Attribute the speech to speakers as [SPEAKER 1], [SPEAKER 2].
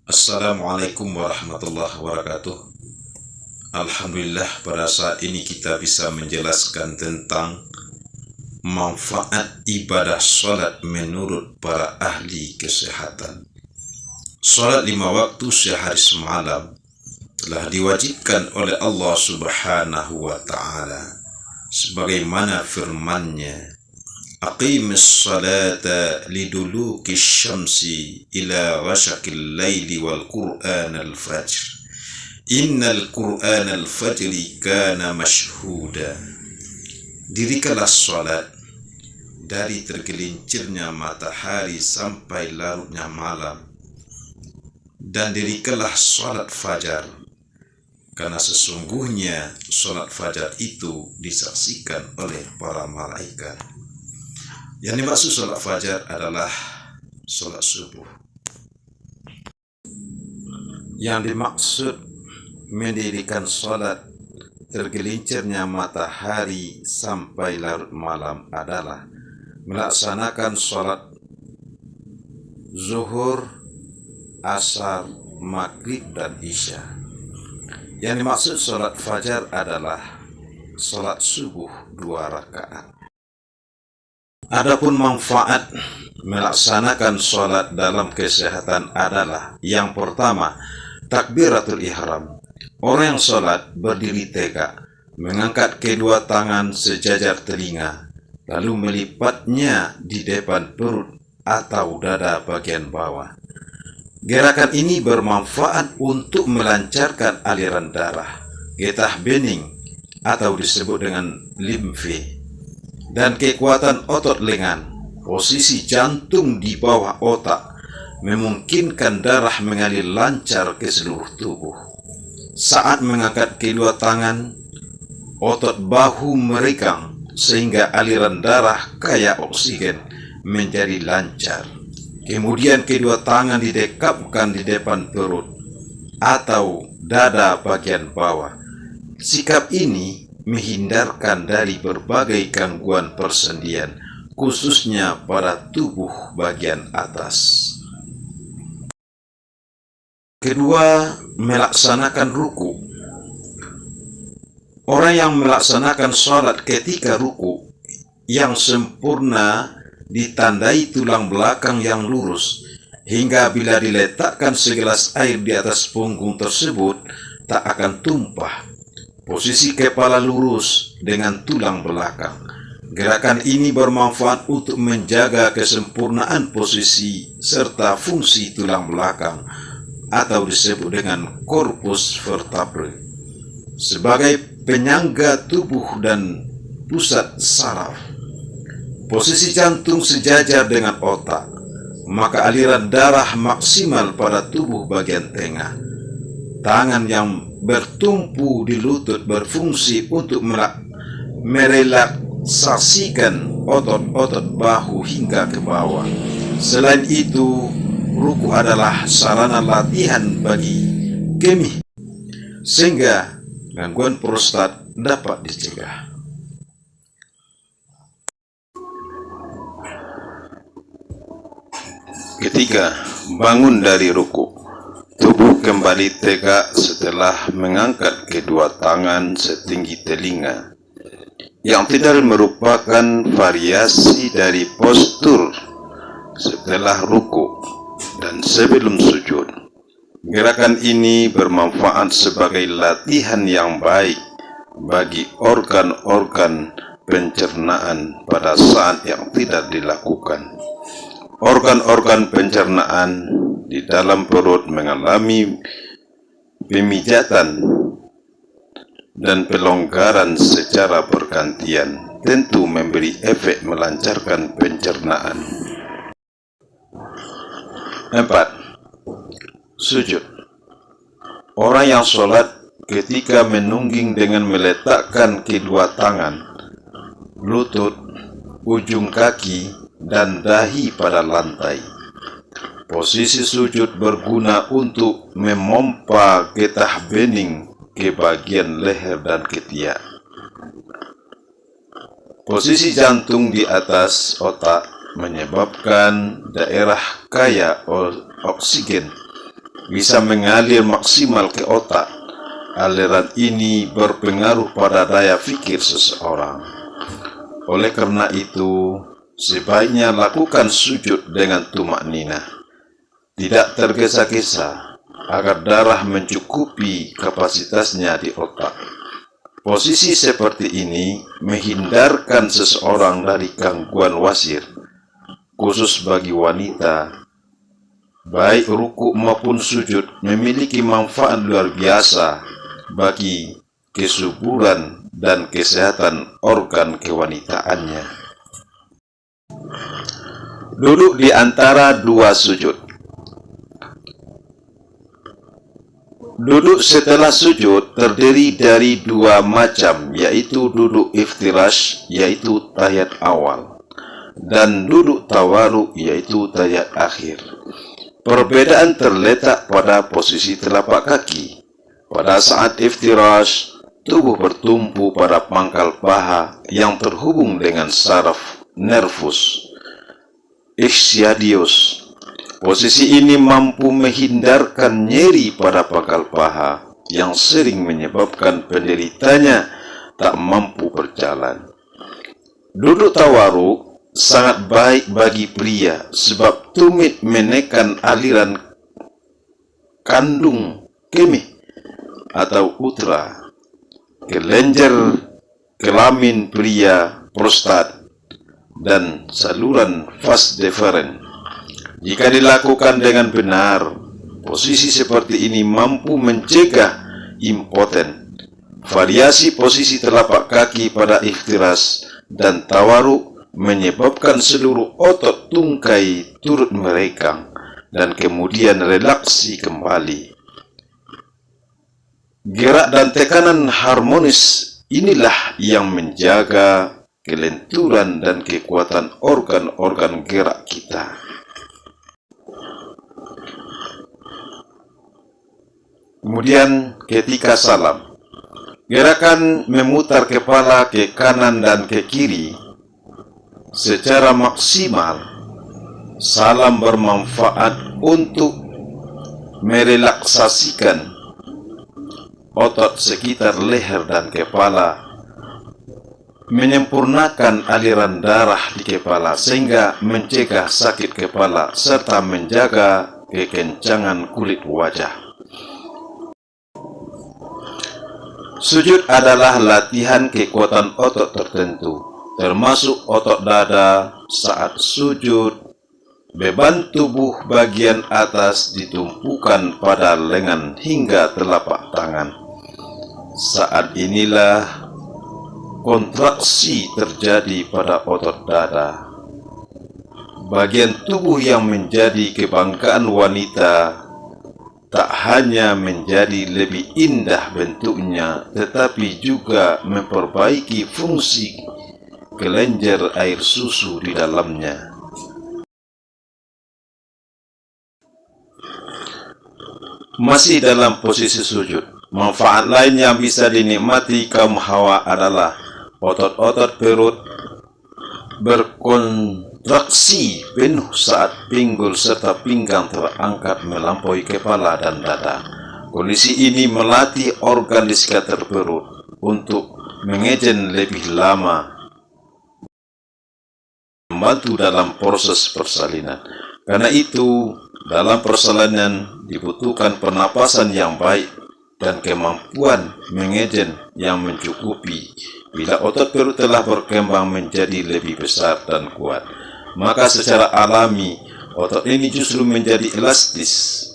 [SPEAKER 1] Assalamualaikum warahmatullahi wabarakatuh. Alhamdulillah, pada saat ini kita bisa menjelaskan tentang manfaat ibadah sholat menurut para ahli kesehatan. Sholat 5 waktu sehari semalam telah diwajibkan oleh Allah Subhanahu wa Ta'ala, sebagaimana firman-Nya, Aqimis salata liduluki syamsi ila ghasaqil laili wal qur'anal fajr. Innal qur'anal fajri kana mashhuda. Dirikanlah salat dari tergelincirnya matahari sampai larutnya malam, dan dirikanlah salat fajar, karena sesungguhnya salat fajar itu disaksikan oleh para malaikat. Yang dimaksud salat fajar adalah salat subuh. Yang dimaksud mendirikan salat tergelincirnya matahari sampai larut malam adalah melaksanakan salat zuhur, asar, maghrib, dan isya. Yang dimaksud salat fajar adalah salat subuh 2 rakaat. Adapun manfaat melaksanakan sholat dalam kesehatan adalah: yang pertama, takbiratul ihram. Orang yang sholat berdiri tegak, mengangkat kedua tangan sejajar telinga, lalu melipatnya di depan perut atau dada bagian bawah. Gerakan ini bermanfaat untuk melancarkan aliran darah, getah bening atau disebut dengan limfe, dan kekuatan otot lengan. Posisi jantung di bawah otak memungkinkan darah mengalir lancar ke seluruh tubuh. Saat mengangkat kedua tangan, otot bahu meregang sehingga aliran darah kaya oksigen menjadi lancar. Kemudian kedua tangan didekapkan di depan perut atau dada bagian bawah. Sikap ini menghindarkan dari berbagai gangguan persendian, khususnya pada tubuh bagian atas. Kedua, melaksanakan ruku. Orang yang melaksanakan sholat ketika ruku yang sempurna ditandai tulang belakang yang lurus, hingga bila diletakkan segelas air di atas punggung tersebut tak akan tumpah. Posisi kepala lurus dengan tulang belakang. Gerakan ini bermanfaat untuk menjaga kesempurnaan posisi serta fungsi tulang belakang atau disebut dengan corpus vertebrae sebagai penyangga tubuh dan pusat saraf. Posisi jantung sejajar dengan otak, maka aliran darah maksimal pada tubuh bagian tengah. Tangan yang bertumpu di lutut berfungsi untuk merelaksasikan otot-otot bahu hingga ke bawah. Selain itu, ruku adalah sarana latihan bagi kemih, sehingga gangguan prostat dapat dicegah. Ketiga, bangun dari ruku. Tubuh kembali tegak setelah mengangkat kedua tangan setinggi telinga, yang tidak merupakan variasi dari postur setelah ruku dan sebelum sujud. Gerakan ini bermanfaat sebagai latihan yang baik bagi organ-organ pencernaan pada saat yang tidak dilakukan. Organ-organ pencernaan di dalam perut mengalami pemijatan dan pelonggaran secara bergantian, tentu memberi efek melancarkan pencernaan. 4. Sujud. Orang yang sholat ketika menungging dengan meletakkan kedua tangan, lutut, ujung kaki, dan dahi pada lantai. Posisi sujud berguna untuk memompa getah bening ke bagian leher dan ketiak. Posisi jantung di atas otak menyebabkan daerah kaya oksigen bisa mengalir maksimal ke otak. Aliran ini berpengaruh pada daya pikir seseorang. Oleh karena itu, sebaiknya lakukan sujud dengan tumak nina, tidak tergesa-gesa, agar darah mencukupi kapasitasnya di otak. Posisi seperti ini menghindarkan seseorang dari gangguan wasir, khusus bagi wanita. Baik ruku maupun sujud memiliki manfaat luar biasa bagi kesuburan dan kesehatan organ kewanitaannya. Duduk di antara dua sujud. Duduk setelah sujud terdiri dari dua macam, yaitu duduk iftirash, yaitu tahiyat awal, dan duduk tawaruk, yaitu tahiyat akhir. Perbedaan terletak pada posisi telapak kaki. Pada saat iftirash, tubuh bertumpu pada pangkal paha yang terhubung dengan saraf nervus ischiadius. Posisi ini mampu menghindarkan nyeri pada pangkal paha yang sering menyebabkan penderitanya tak mampu berjalan. Duduk tawaruk sangat baik bagi pria sebab tumit menekan aliran kandung kemih atau utra, kelenjar kelamin pria, prostat, dan saluran vas deferens. Jika dilakukan dengan benar, posisi seperti ini mampu mencegah impoten. Variasi posisi telapak kaki pada iftirash dan tawaruk menyebabkan seluruh otot tungkai turut merekang dan kemudian relaksi kembali. Gerak dan tekanan harmonis inilah yang menjaga kelenturan dan kekuatan organ-organ gerak kita. Kemudian ketika salam, gerakan memutar kepala ke kanan dan ke kiri secara maksimal. Salam bermanfaat untuk merelaksasikan otot sekitar leher dan kepala, menyempurnakan aliran darah di kepala sehingga mencegah sakit kepala serta menjaga kekencangan kulit wajah. Sujud adalah latihan kekuatan otot tertentu, termasuk otot dada. Saat sujud, beban tubuh bagian atas ditumpukan pada lengan hingga telapak tangan. Saat inilah kontraksi terjadi pada otot dada, bagian tubuh yang menjadi kebanggaan wanita. Tak hanya menjadi lebih indah bentuknya, tetapi juga memperbaiki fungsi kelenjar air susu di dalamnya. Masih dalam posisi sujud, manfaat lain yang bisa dinikmati kaum hawa adalah otot-otot perut berkontraksi penuh saat pinggul serta pinggang terangkat melampaui kepala dan dada. Kondisi ini melatih organ di sekitar perut untuk mengejen lebih lama, membantu dalam proses persalinan. Karena itu, dalam persalinan dibutuhkan pernapasan yang baik dan kemampuan mengejen yang mencukupi. Bila otot perut telah berkembang menjadi lebih besar dan kuat, maka secara alami otot ini justru menjadi elastis